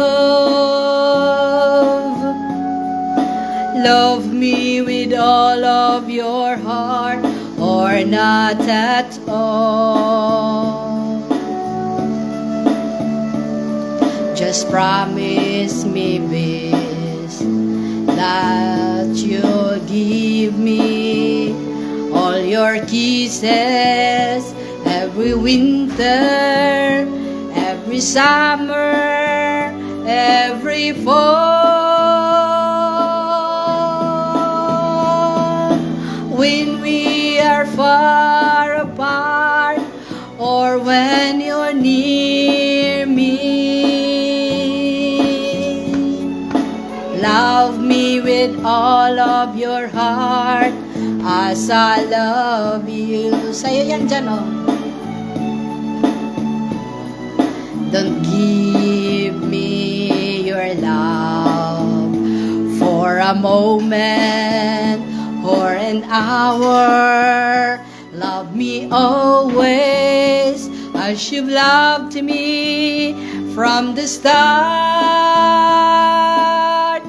Love me with all of your heart, or not at all. Just promise me this, that you'll give me all your kisses every winter every summer, every fall. When we are far apart, or when you're near me, love me with all of your heart as I love you. Sa'yo yan dyan, oh. Don't give me your love for a moment or an hour. Love me always as you've loved me from the start,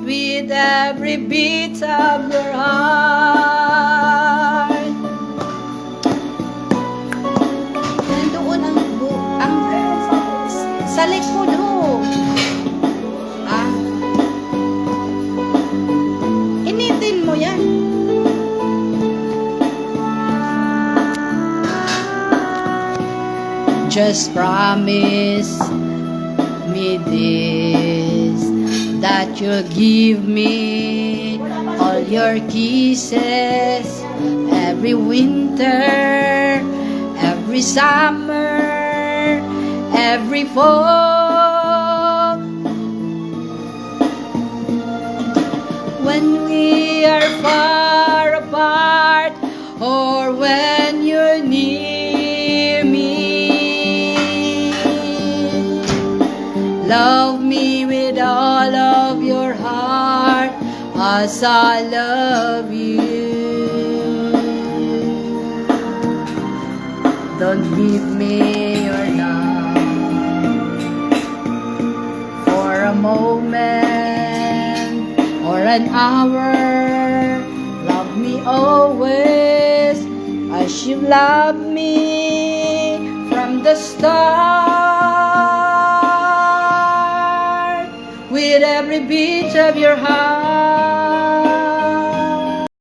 with every beat of your heart. Nandoon ang sa likod ho. Initin mo yan. Just promise me this, that you'll give me all your kisses every winter, every summer, every fall. When we are far apart, or when you're near me, love me with all of your heart as I love you. Don't give me your love for a moment or an hour. Love me always as you love me from the start, with every beat of your heart.